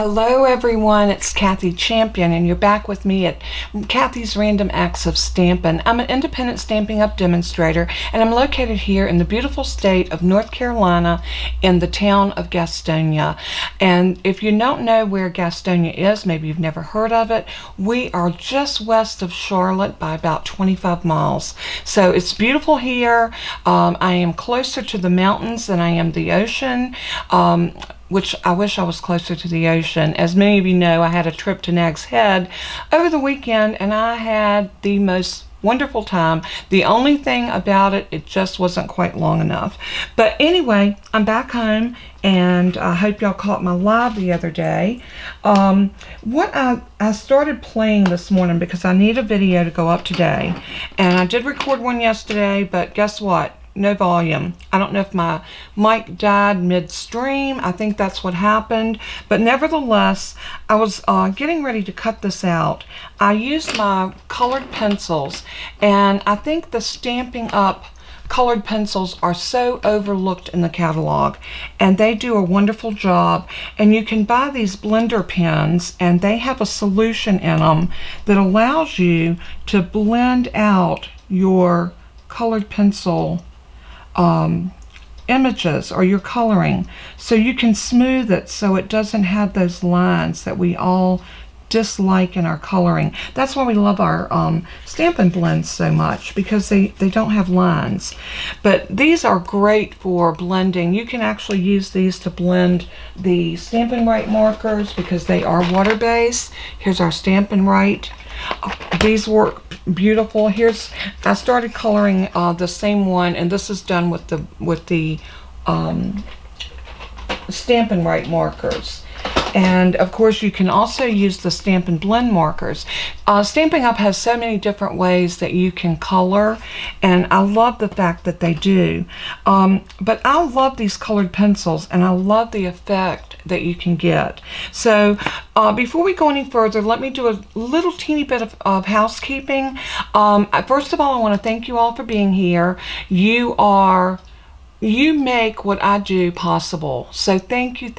Hello everyone, it's Kathy Champion and you're back with me at Kathy's Random Acts of Stampin'. I'm an independent Stampin' Up! Demonstrator and I'm located here in the beautiful state of North Carolina in the town of Gastonia. And if you don't know where Gastonia is, maybe you've never heard of it, we are just west of Charlotte by about 25 miles. So it's beautiful here. I am closer to the mountains than I am the ocean. Which I wish I was closer to the ocean. As many of you know, I had a trip to Nag's Head over the weekend and I had the most wonderful time. The only thing about it, it just wasn't quite long enough. But anyway, I'm back home and I hope y'all caught my live the other day. I started playing this morning because I need a video to go up today. And I did record one yesterday, but guess what? No volume. I don't know if my mic died midstream. I think that's what happened. But nevertheless, I was getting ready to cut this out. I used my colored pencils, and I think the Stampin' Up! Colored pencils are so overlooked in the catalog, and they do a wonderful job. And you can buy these blender pens, and they have a solution in them that allows you to blend out your colored pencil images or your coloring, so you can smooth it so it doesn't have those lines that we all dislike in our coloring. That's why we love our Stampin' blends so much, because they don't have lines. But these are great for blending. You can actually use these to blend the Stampin' Right markers because they are water-based. Here's our Stampin' Right. These work beautiful. I started coloring the same one, and this is done with the Stampin' Right markers. And of course you can also use the Stampin' Blend markers. Stampin' Up! Has so many different ways that you can color, and I love the fact that they do. But I love these colored pencils, and I love the effect that you can get. So before we go any further, let me do a little teeny bit of housekeeping. First of all, I want to thank you all for being here. You make what I do possible. So thank you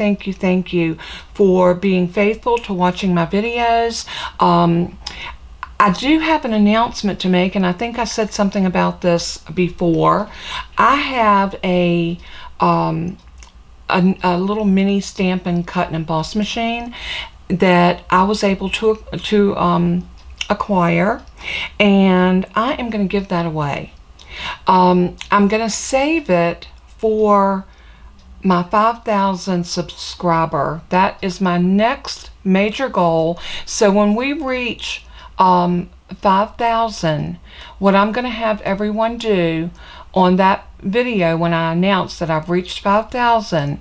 for being faithful to watching my videos. I do have an announcement to make, and I think I said something about this before. I have a little mini Stampin' cut and emboss machine that I was able to acquire, and I am going to give that away. I'm going to save it for my 5,000 subscriber. That is my next major goal. So when we reach 5,000, what I'm going to have everyone do on that video, when I announce that I've reached 5,000,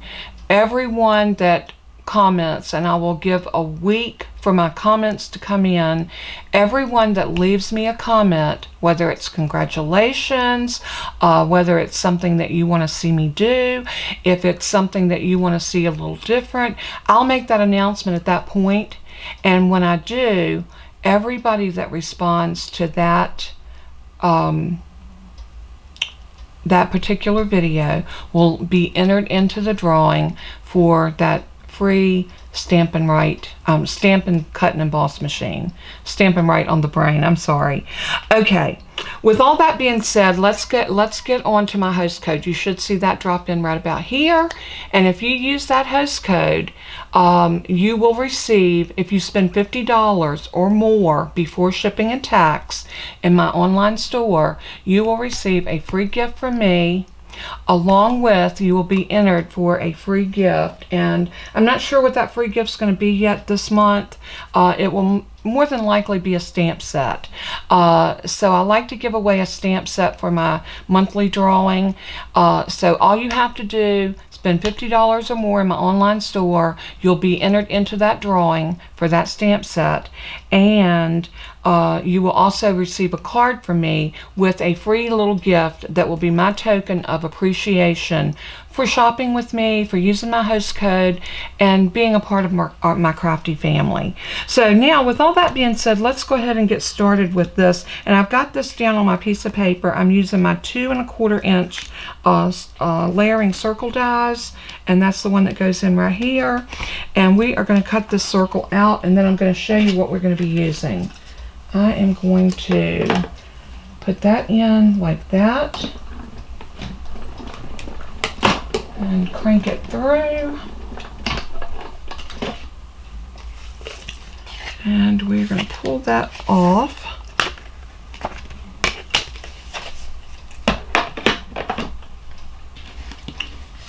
everyone that comments, and I will give a week for my comments to come in, everyone that leaves me a comment, whether it's congratulations, whether it's something that you want to see me do, if it's something that you want to see a little different, I'll make that announcement at that point. And when I do, everybody that responds to that that particular video will be entered into the drawing for that free Stampin' Right, Stampin' Cut and Emboss machine. Stampin' Right on the brain, I'm sorry. Okay, with all that being said, let's get on to my host code. You should see that drop in right about here. And if you use that host code, you will receive, if you spend $50 or more before shipping and tax in my online store, you will receive a free gift from me. Along with, you will be entered for a free gift, and I'm not sure what that free gift's going to be yet this month. It will more than likely be a stamp set. So I like to give away a stamp set for my monthly drawing. So all you have to do, spend $50 or more in my online store, you'll be entered into that drawing for that stamp set, and you will also receive a card from me with a free little gift that will be my token of appreciation for shopping with me, for using my host code, and being a part of my crafty family. So now, with all that being said, let's go ahead and get started with this. And I've got this down on my piece of paper. I'm using my 2 1/4 inch layering circle dies, and that's the one that goes in right here. And we are going to cut this circle out, and then I'm going to show you what we're going to be using. I am going to put that in like that and crank it through. And we're going to pull that off.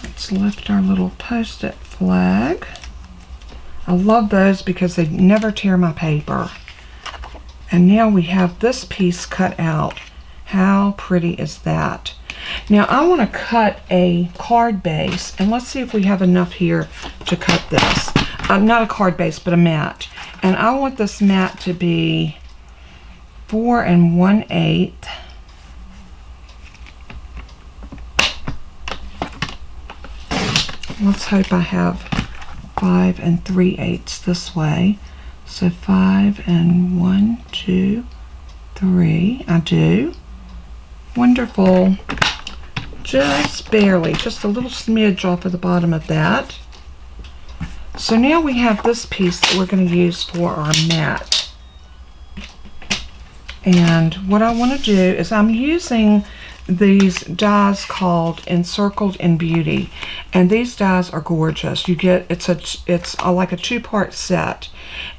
Let's lift our little Post-it flag. I love those because they never tear my paper. And now we have this piece cut out. How pretty is that? Now I want to cut a card base, and let's see if we have enough here to cut this. Not a card base, but a mat. And I want this mat to be 4 1/8. Let's hope I have 5 3/8 this way. So 5 and 1, 2, 3. I do. Wonderful. Just barely, just a little smidge off of the bottom of that. So now we have this piece that we're going to use for our mat. And what I want to do is I'm using these dies called Encircled in Beauty, and these dies are gorgeous. You get it's like a 2-part set,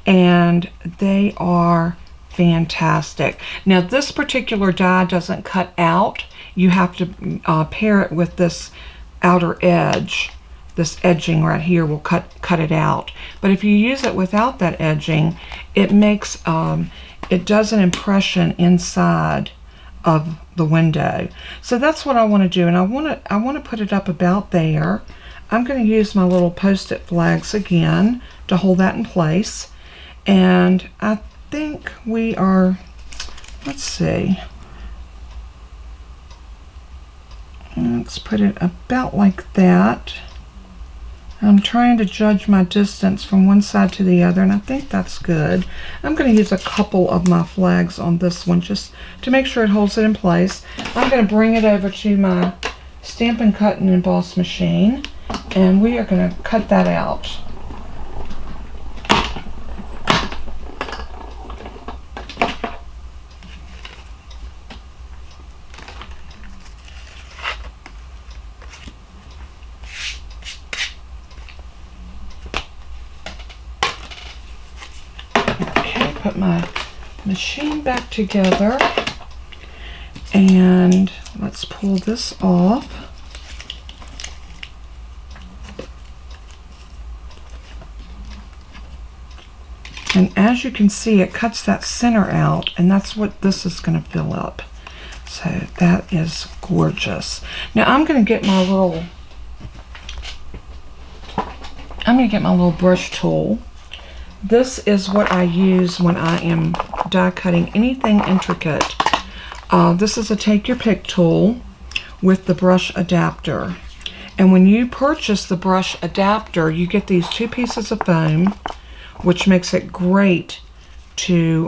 and they are fantastic. Now this particular die doesn't cut out. You have to pair it with this outer edge. This edging right here will cut it out. But if you use it without that edging, it makes it does an impression inside of the window. So that's what I want to do, and I want to put it up about there. I'm going to use my little Post-it flags again to hold that in place, and I think we are, let's see, let's put it about like that. I'm trying to judge my distance from one side to the other, and I think that's good. I'm going to use a couple of my flags on this one just to make sure it holds it in place. I'm going to bring it over to my Stampin' Cut and Emboss machine, and we are going to cut that out. Put my machine back together, and let's pull this off. And as you can see, it cuts that center out, and that's what this is going to fill up. So that is gorgeous. Now I'm going to get my little brush tool. This is what I use when I am die cutting anything intricate. This is a take your pick tool with the brush adapter. And when you purchase the brush adapter, you get these 2 pieces of foam, which makes it great to,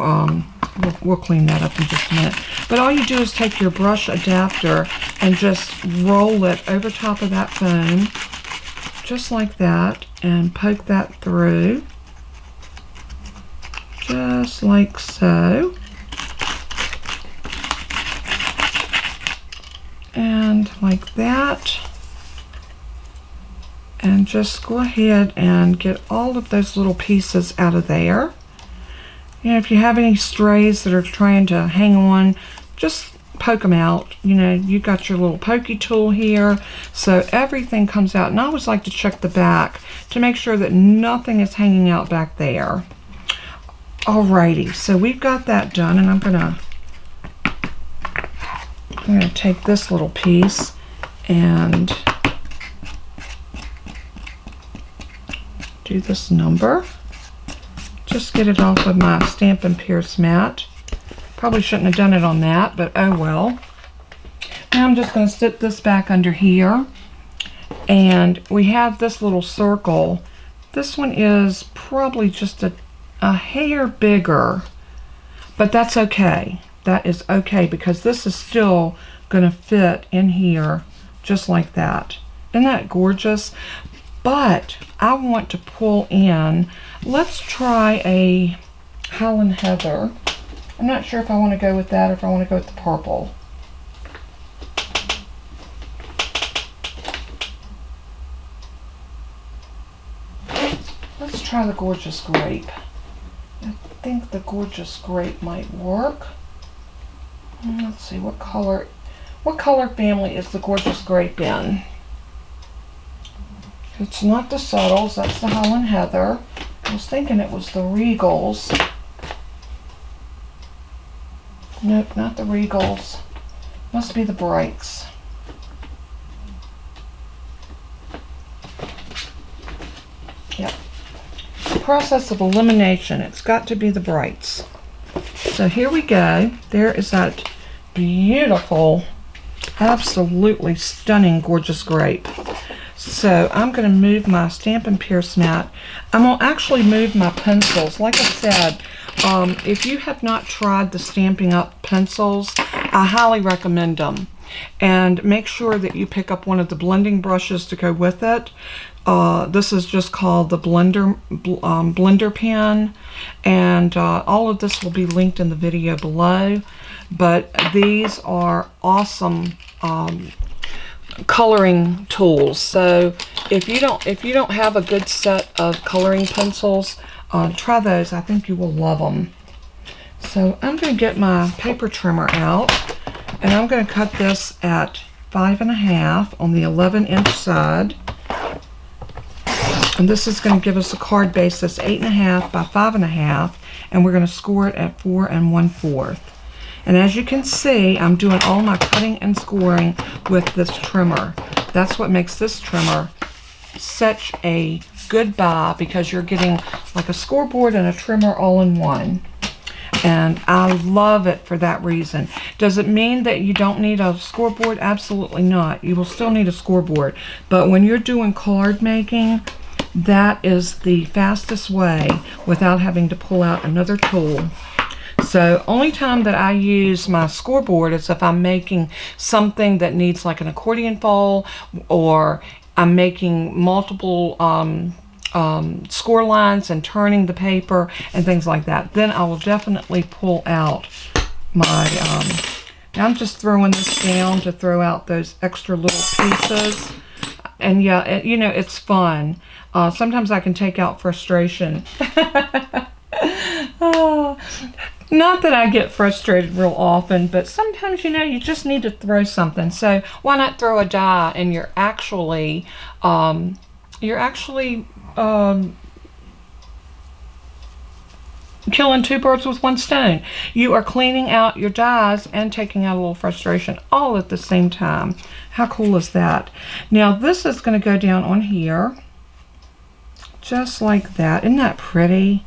we'll clean that up in just a minute. But all you do is take your brush adapter and just roll it over top of that foam, just like that, and poke that through. Just like so. And like that. And just go ahead and get all of those little pieces out of there. You know, if you have any strays that are trying to hang on, just poke them out. You know, you got your little pokey tool here, so everything comes out. And I always like to check the back to make sure that nothing is hanging out back there. Alrighty, so we've got that done, and I'm gonna take this little piece and do this number. Just get it off of my Stampin Pierce Mat. Probably shouldn't have done it on that, but oh well. Now I'm just going to stick this back under here, And we have this little circle. This one is probably just a hair bigger, but that's okay. That is okay because this is still gonna fit in here just like that. Isn't that gorgeous? But I want to pull in, let's try a Holland Heather. I'm not sure if I want to go with that or if I want to go with the purple. Let's try the Gorgeous Grape. I think the Gorgeous Grape might work. Let's see, what color family is the Gorgeous Grape in? It's not the Subtles, that's the Holland Heather. I was thinking it was the Regals. Nope, not the Regals. Must be the Brights. Yep. Process of elimination. It's got to be the Brights. So here we go. There is that beautiful, absolutely stunning Gorgeous Grape. So I'm going to move my Stampin Pierce Mat. I'm going to actually move my pencils. Like I said, if you have not tried the Stampin' Up pencils, I highly recommend them. And make sure that you pick up one of the blending brushes to go with it. This is just called the blender pen, and all of this will be linked in the video below. But these are awesome coloring tools. So if you don't have a good set of coloring pencils, try those. I think you will love them. So I'm going to get my paper trimmer out, and I'm going to cut this at 5.5 on the 11-inch side. And this is going to give us a card base that's 8.5 by 5.5, and we're going to score it at 4 1/4. And as you can see, I'm doing all my cutting and scoring with this trimmer. That's what makes this trimmer such a good buy, because you're getting like a scoreboard and a trimmer all in one. And I love it for that reason. Does it mean that you don't need a scoreboard? Absolutely not. You will still need a scoreboard. But when you're doing card making, that is the fastest way without having to pull out another tool. So only time that I use my scoreboard is if I'm making something that needs like an accordion fold, or I'm making multiple score lines and turning the paper and things like that. Then I will definitely pull out my, I'm just throwing this down to throw out those extra little pieces. And yeah, you know, it's fun. Sometimes I can take out frustration. Not that I get frustrated real often, but sometimes, you know, you just need to throw something. So why not throw a die, and you're actually killing two birds with one stone. You are cleaning out your dies and taking out a little frustration all at the same time. How cool is that? Now this is going to go down on here just like that. Isn't that pretty?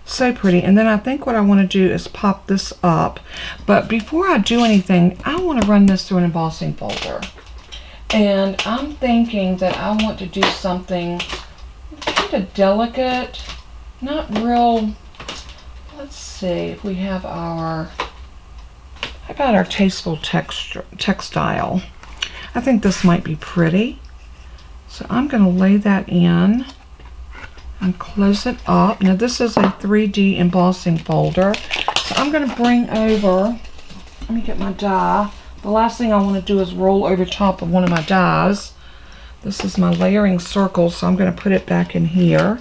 So pretty. And then I think what I want to do is pop this up. But before I do anything, I want to run this through an embossing folder. And I'm thinking that I want to do something kind of delicate, not real. Let's see if we have our, how about our Tasteful Textile? I think this might be pretty. So I'm going to lay that in and close it up. Now this is a 3D embossing folder. So I'm going to bring over, let me get my die. The last thing I want to do is roll over top of one of my dies. This is my layering circle, so I'm going to put it back in here.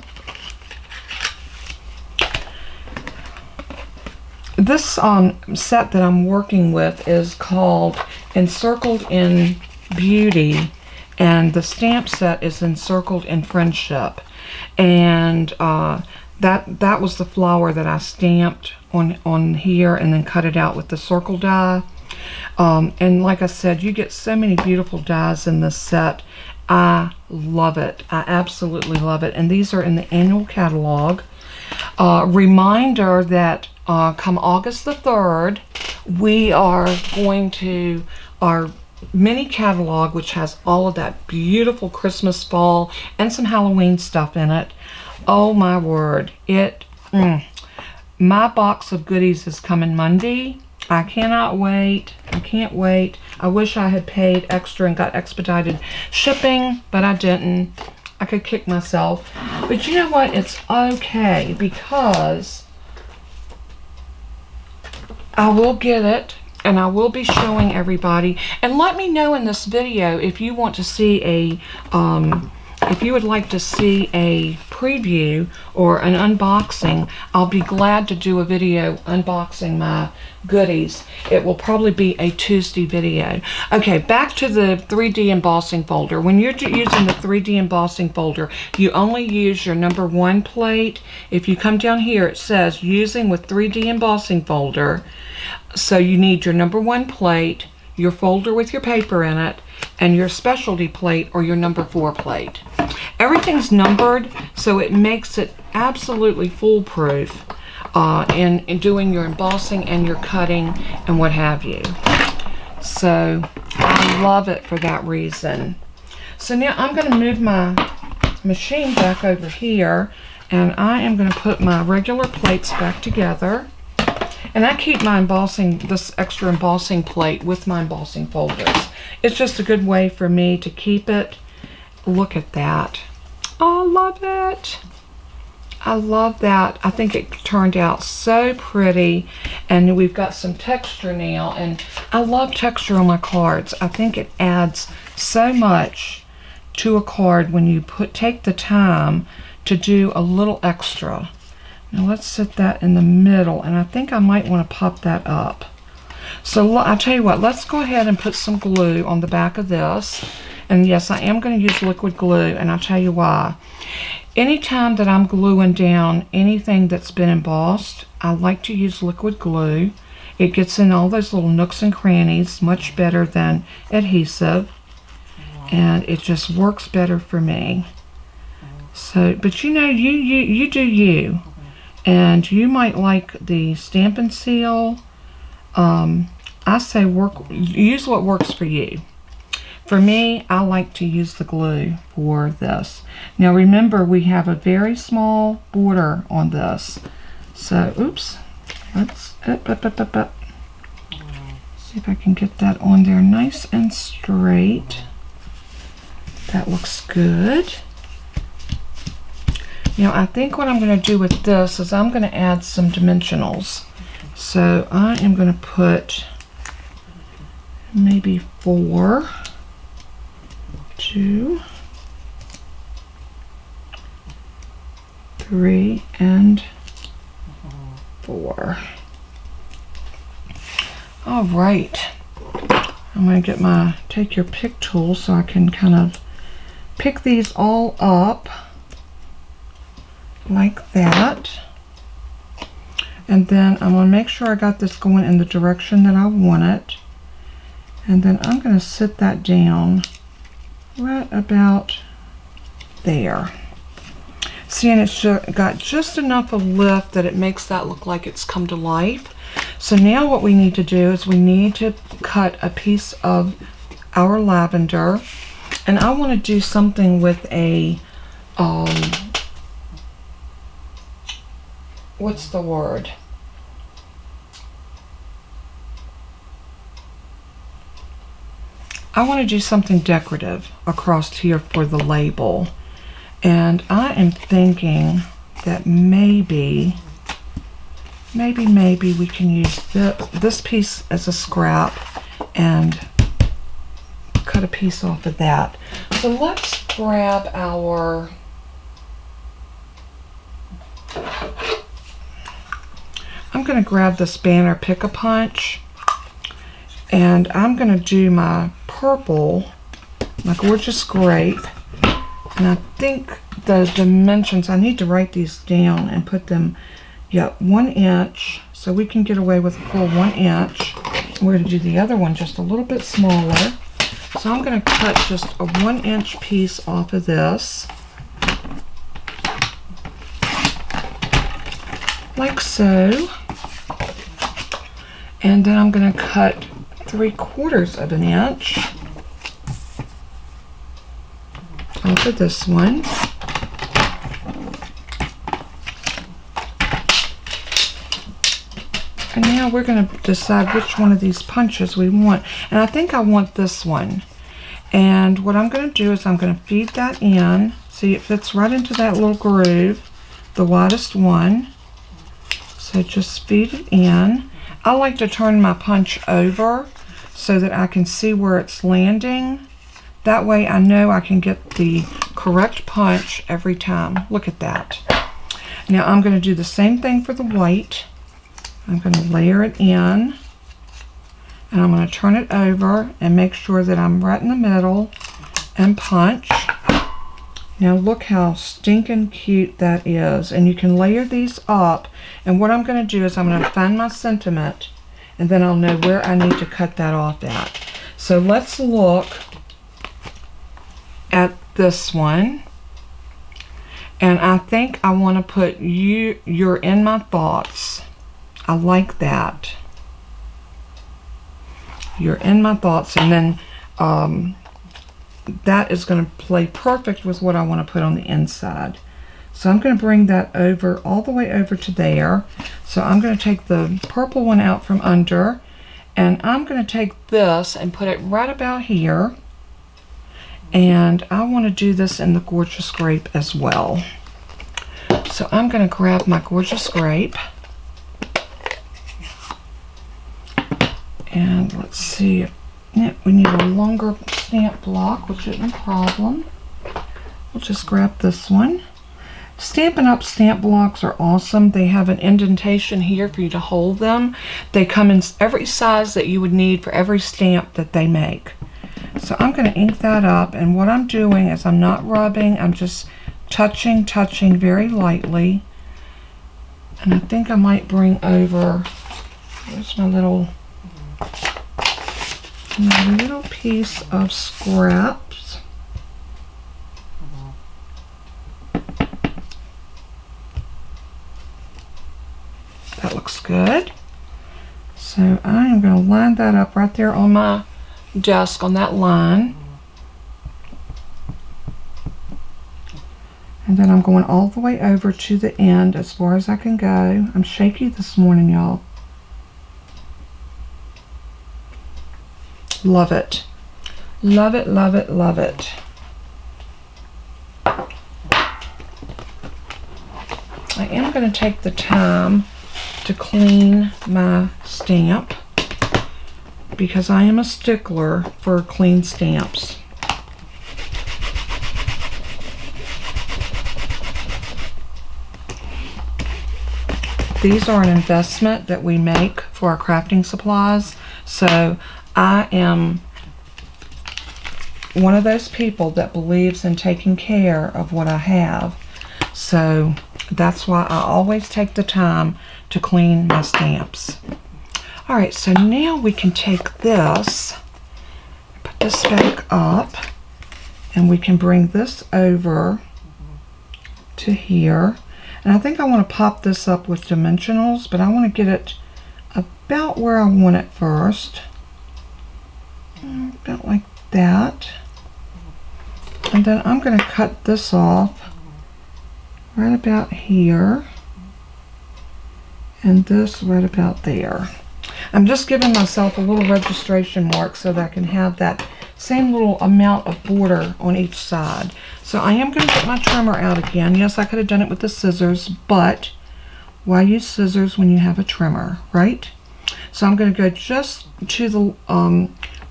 This set that I'm working with is called Encircled in Beauty, and the stamp set is Encircled in Friendship. And that was the flower that I stamped on here and then cut it out with the circle die. And like I said, you get so many beautiful dies in this set. I love it. I absolutely love it. And these are in the annual catalog. Reminder that come August the 3rd, we are going to, our mini catalog, which has all of that beautiful Christmas, fall, and some Halloween stuff in it. Oh my word. My box of goodies is coming Monday. I cannot wait. I can't wait. I wish I had paid extra and got expedited shipping, but I didn't. I could kick myself. But you know what? It's okay, because I will get it and I will be showing everybody. And let me know in this video if you want to see a if you would like to see a preview or an unboxing. I'll be glad to do a video unboxing my goodies. It will probably be a Tuesday video. Okay, back to the 3D embossing folder. When you're using the 3D embossing folder, you only use your number 1 plate. If you come down here, it says using with 3D embossing folder. So you need your number 1 plate, your folder with your paper in it, and your specialty plate or your number 4 plate. Everything's numbered, so it makes it absolutely foolproof in doing your embossing and your cutting and what have you. So I love it for that reason. So now I'm going to move my machine back over here, and I am going to put my regular plates back together. And I keep my embossing, this extra embossing plate with my embossing folders. It's just a good way for me to keep it. Look at that. Oh, I love it. I love that. I think it turned out so pretty. And we've got some texture now. And I love texture on my cards. I think it adds so much to a card when you take the time to do a little extra. Now let's set that in the middle, and I think I might want to pop that up. So I'll tell you what, let's go ahead and put some glue on the back of this. And yes, I am going to use liquid glue, and I'll tell you why. Anytime that I'm gluing down anything that's been embossed, I like to use liquid glue. It gets in all those little nooks and crannies much better than adhesive, and it just works better for me. So, but you know, you do you. And you might like the Stampin' Seal. I say use what works for you. For me, I like to use the glue for this. Now remember, we have a very small border on this. So, oops. Let's see if I can get that on there nice and straight. That looks good. Now I think what I'm going to do with this is I'm going to add some dimensionals. So I am going to put maybe 4, 2, 3, and 4. All right. I'm going to take your pick tool so I can kind of pick these all up. Like that. And then I'm going to make sure I got this going in the direction that I want it. And then I'm going to sit that down right about there. See, and it's got just enough of lift that it makes that look like it's come to life. So now what we need to do is we need to cut a piece of our lavender. And I want to do something with a what's the word? I want to do something decorative across here for the label. And I am thinking that maybe we can use this piece as a scrap and cut a piece off of that. So let's grab our I'm going to grab this Banner Pick-a-Punch, and I'm going to do my purple, my gorgeous grape, and I think the dimensions, I need to write these down and put them, 1 inch, so we can get away with a full 1 inch. We're going to do the other one just a little bit smaller. So I'm going to cut just a 1 inch piece off of this. Like so. And then I'm going to cut 3/4 of an inch. off of this one. And now we're going to decide which one of these punches we want. And I think I want this one. And what I'm going to do is I'm going to feed that in. See, it fits right into that little groove, the widest one. So just feed it in. I like to turn my punch over so that I can see where it's landing. That way I know I can get the correct punch every time. Look at that. Now I'm going to do the same thing for the white. I'm going to layer it in, and I'm going to turn it over and make sure that I'm right in the middle and punch. Now look how stinking cute that is. And you can layer these up, and what I'm going to do is I'm going to find my sentiment, and then I'll know where I need to cut that off at. So let's look at this one. And I think I want to put you're in my thoughts. I like that. You're in my thoughts, and then that is going to play perfect with what I want to put on the inside. So I'm going to bring that over, all the way over to there. So I'm going to take the purple one out from under, and I'm going to take this and put it right about here. And I want to do this in the Gorgeous Grape as well. So I'm going to grab my Gorgeous Grape. And let's see, yeah, we need a longer stamp block, which isn't a problem. We'll just grab this one. Stampin' Up! Stamp blocks are awesome. They have an indentation here for you to hold them. They come in every size that you would need for every stamp that they make. So I'm going to ink that up, and what I'm doing is I'm not rubbing, I'm just touching very lightly. And I think I might bring over, where's my little piece of scraps. That looks good. So I am going to line that up right there on my desk on that line. And then I'm going all the way over to the end as far as I can go. I'm shaky this morning, y'all. Love it. Love it, love it, love it. I am going to take the time to clean my stamp because I am a stickler for clean stamps. These are an investment that we make for our crafting supplies, so I am one of those people that believes in taking care of what I have. So that's why I always take the time to clean my stamps. Alright, so now we can take this, put this back up, and we can bring this over to here. And I think I want to pop this up with dimensionals, but I want to get it about where I want it first. About like that. And then I'm going to cut this off right about here, and this right about there. I'm just giving myself a little registration mark so that I can have that same little amount of border on each side. So I am going to get my trimmer out again. Yes, I could have done it with the scissors, but why use scissors when you have a trimmer, right? So I'm going to go just to the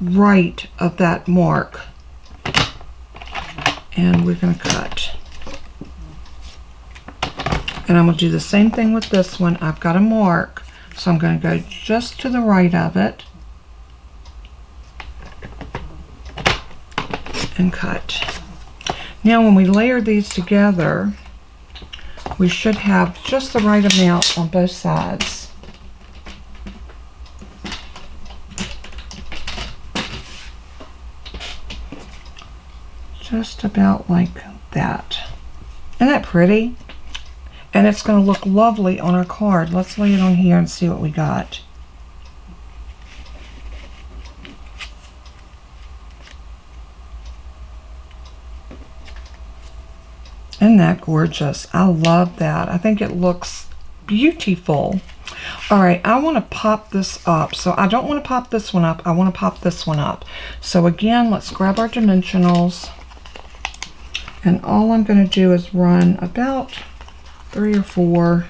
right of that mark, and we're going to cut. And I'm going to do the same thing with this one. I've got a mark, so I'm going to go just to the right of it and cut. Now when we layer these together, we should have just the right amount on both sides. Just about like that. Isn't that pretty? And it's going to look lovely on our card. Let's lay it on here and see what we got. Isn't that gorgeous? I love that. I think it looks beautiful. All right, I want to pop this up. So I don't want to pop this one up. I want to pop this one up. So again, let's grab our dimensionals. And all I'm going to do is run about 3 or 4.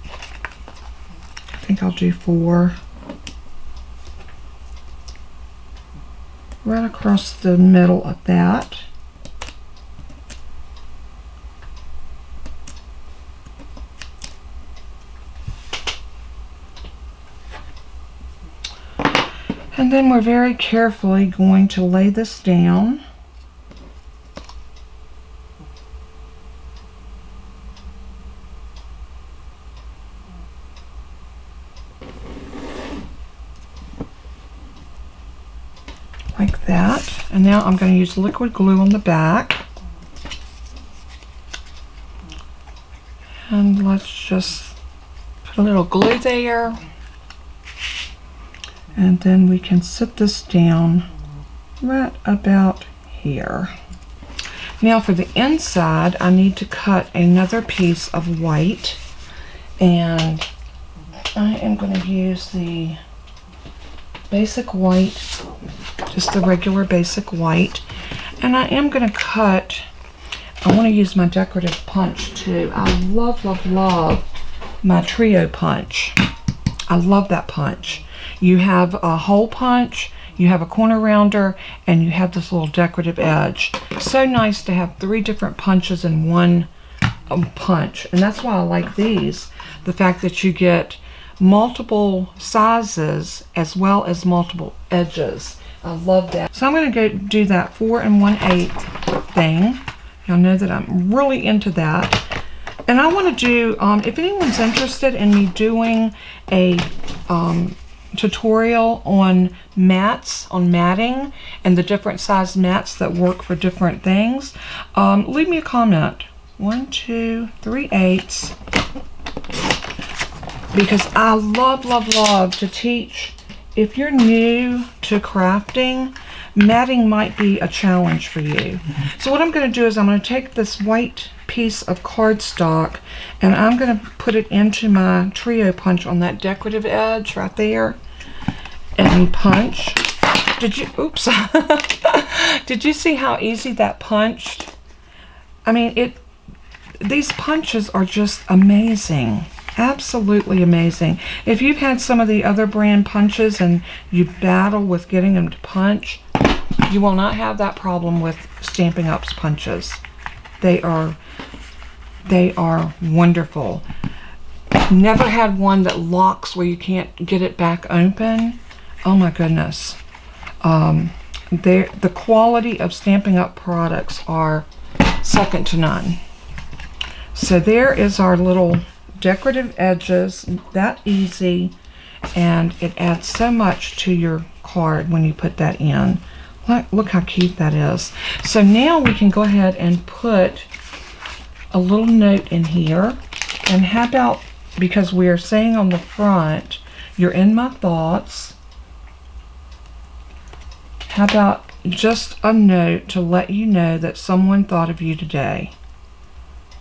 I think I'll do 4. Right across the middle of that. And then we're very carefully going to lay this down. Like that. And now I'm going to use liquid glue on the back. And let's just put a little glue there. And then we can sit this down right about here. Now for the inside, I need to cut another piece of white. And I am going to use the basic white, just the regular basic white. And I am going to cut, I want to use my decorative punch too. I love, love, love my trio punch. I love that punch. You have a hole punch, you have a corner rounder, and you have this little decorative edge. So nice to have 3 different punches in one punch. And that's why I like these. The fact that you get multiple sizes as well as multiple edges. I love that. So I'm going to go do that 4 1/8 thing. Y'all know that I'm really into that. And I want to do, if anyone's interested in me doing a tutorial on mats, on matting, and the different size mats that work for different things, leave me a comment. 1, 2, 3/8. Because I love, love, love to teach. If you're new to crafting, matting might be a challenge for you. So what I'm going to do is I'm going to take this white piece of cardstock and I'm going to put it into my trio punch on that decorative edge right there and punch. Did you, oops. Did you see how easy that punched? I mean, these punches are just amazing. Absolutely amazing. If you've had some of the other brand punches and you battle with getting them to punch, you will not have that problem with Stampin' Up's punches. They are wonderful. Never had one that locks where you can't get it back open. Oh my goodness. The quality of Stampin' Up products are second to none. So there is our little decorative edges, that easy, and it adds so much to your card when you put that in. Look how cute that is. So now we can go ahead and put a little note in here. And how about, because we are saying on the front, you're in my thoughts, how about just a note to let you know that someone thought of you today.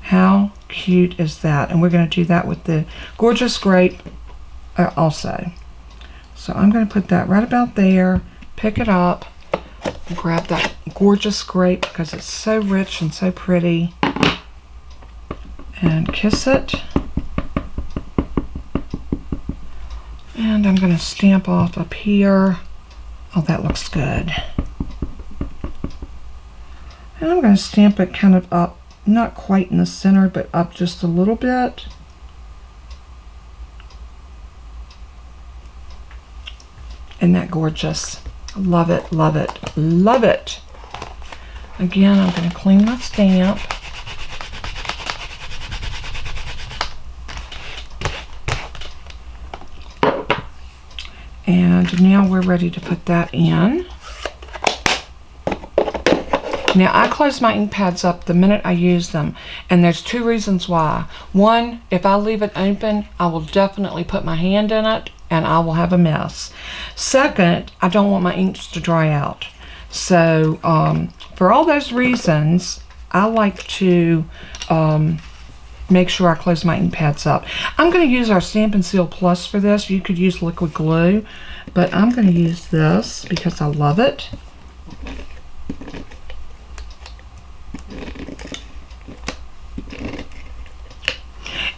How cute is that? And we're going to do that with the gorgeous grape also. So I'm going to put that right about there, pick it up, grab that gorgeous grape because it's so rich and so pretty, and kiss it. And I'm going to stamp off up here. Oh, that looks good. And I'm going to stamp it kind of up, not quite in the center, but up just a little bit. Isn't that gorgeous? Love it, love it, love it. Again, I'm going to clean my stamp. And now we're ready to put that in. Now, I close my ink pads up the minute I use them, and there's 2 reasons why. One, if I leave it open, I will definitely put my hand in it, and I will have a mess. Second, I don't want my inks to dry out. So, for all those reasons, I like to make sure I close my ink pads up. I'm going to use our Stampin' Seal Plus for this. You could use liquid glue, but I'm going to use this because I love it.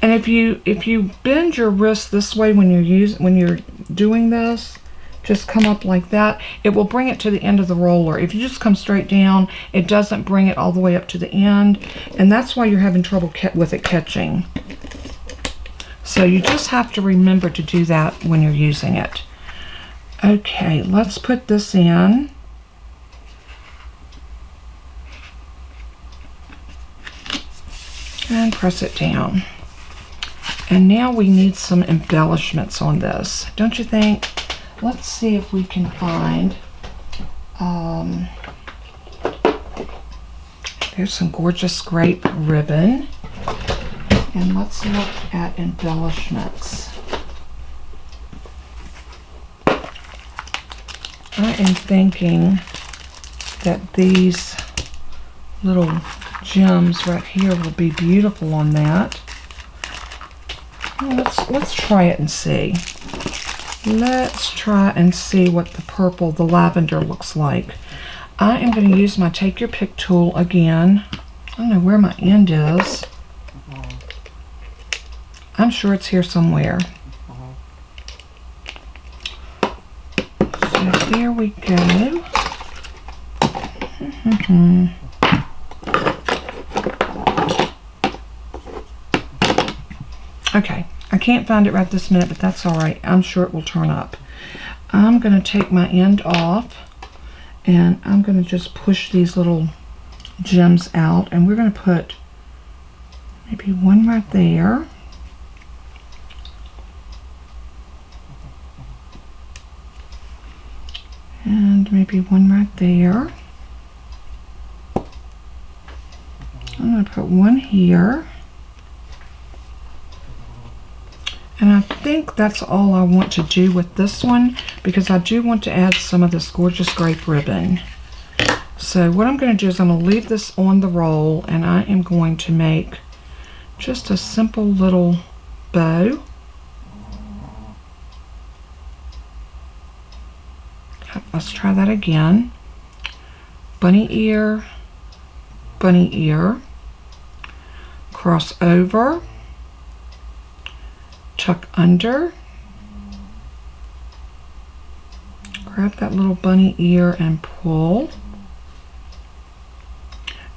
And if you bend your wrist this way when you're doing this, just come up like that, it will bring it to the end of the roller. If you just come straight down, it doesn't bring it all the way up to the end, and that's why you're having trouble with it catching. So you just have to remember to do that when you're using it. Okay, let's put this in. And press it down. And now we need some embellishments on this, don't you think? Let's see if we can find, there's some gorgeous grape ribbon. And let's look at embellishments. I am thinking that these little gems right here will be beautiful on that. Well, let's try it and see. Let's try and see what the lavender looks like. I am going to use my Take Your Pick tool again. I don't know where my end is. I'm sure it's here somewhere. So there we go. Okay, I can't find it right this minute, but that's all right. I'm sure it will turn up. I'm going to take my end off, and I'm going to just push these little gems out, and we're going to put maybe one right there. And maybe one right there. I'm going to put one here. And I think that's all I want to do with this one, because I do want to add some of this gorgeous grape ribbon. So what I'm going to do is I'm going to leave this on the roll, and I am going to make just a simple little bow. Let's try that again. Bunny ear, cross over, tuck under, grab that little bunny ear and pull.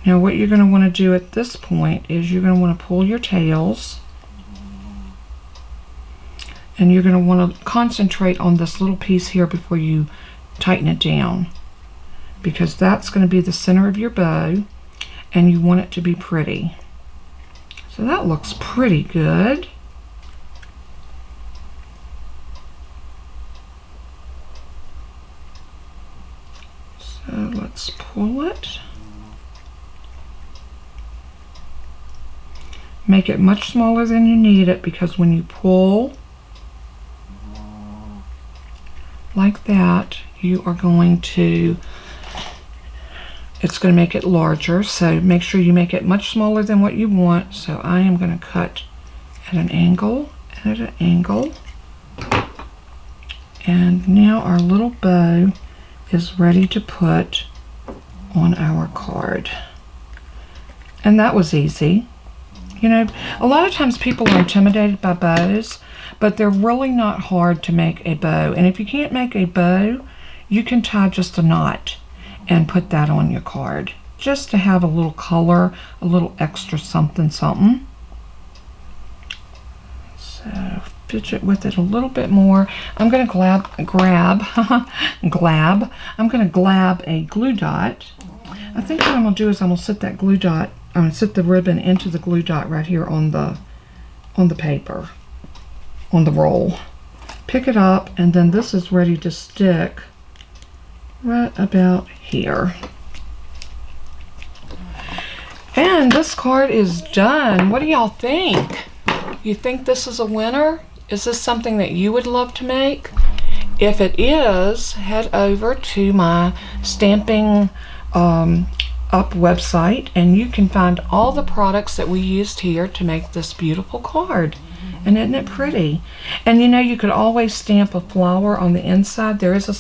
Now what you're going to want to do at this point is you're going to want to pull your tails, and you're going to want to concentrate on this little piece here before you tighten it down, because that's going to be the center of your bow and you want it to be pretty. So that looks pretty good. So let's pull it. Make it much smaller than you need it, because when you pull like that, you are going to, it's going to make it larger. So make sure you make it much smaller than what you want. So I am going to cut at an angle, and at an angle. And now our little bow is ready to put on our card. And that was easy. You know, a lot of times people are intimidated by bows, but they're really not hard to make a bow. And if you can't make a bow, you can tie just a knot and put that on your card, just to have a little color, a little extra something something. So fidget with it a little bit more. I'm going to glab a glue dot. I think what I'm going to do is I'm going to sit that glue dot, I'm going to sit the ribbon into the glue dot right here on the paper, on the roll. Pick it up, and then this is ready to stick right about here. And this card is done. What do y'all think? You think this is a winner? Is this something that you would love to make? If it is, head over to my stamping up website, and you can find all the products that we used here to make this beautiful card. And isn't it pretty? And you know, you could always stamp a flower on the inside. There is a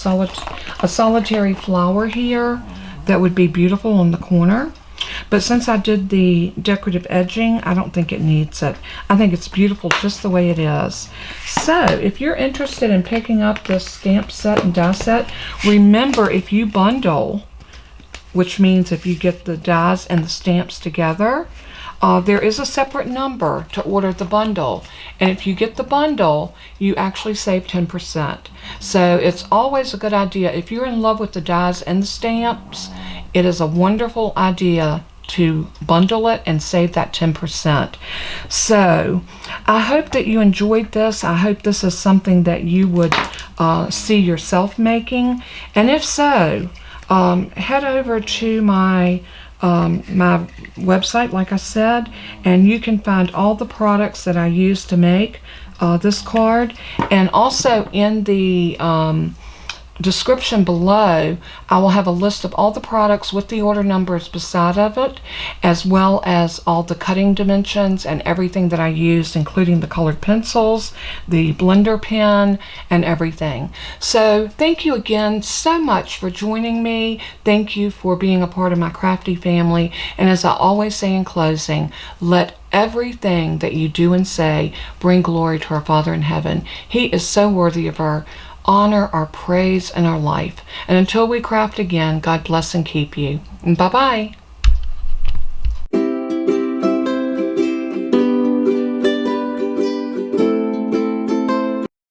solitary flower here that would be beautiful on the corner. But since I did the decorative edging, I don't think it needs it. I think it's beautiful just the way it is. So if you're interested in picking up this stamp set and die set, remember, if you bundle, which means if you get the dies and the stamps together, there is a separate number to order the bundle. And if you get the bundle, you actually save 10%. So it's always a good idea. If you're in love with the dies and the stamps, it is a wonderful idea to bundle it and save that 10%. So I hope that you enjoyed this. I hope this is something that you would see yourself making. And if so, head over to my website, like I said, and you can find all the products that I used to make this card. And also in the description below, I will have a list of all the products with the order numbers beside of it, as well as all the cutting dimensions and everything that I used, including the colored pencils, the blender pen, and everything. So thank you again so much for joining me. Thank you for being a part of my crafty family. And as I always say in closing, let everything that you do and say bring glory to our Father in heaven. He is so worthy of our honor, our praise, and our life. And until we craft again, God bless and keep you. And bye-bye.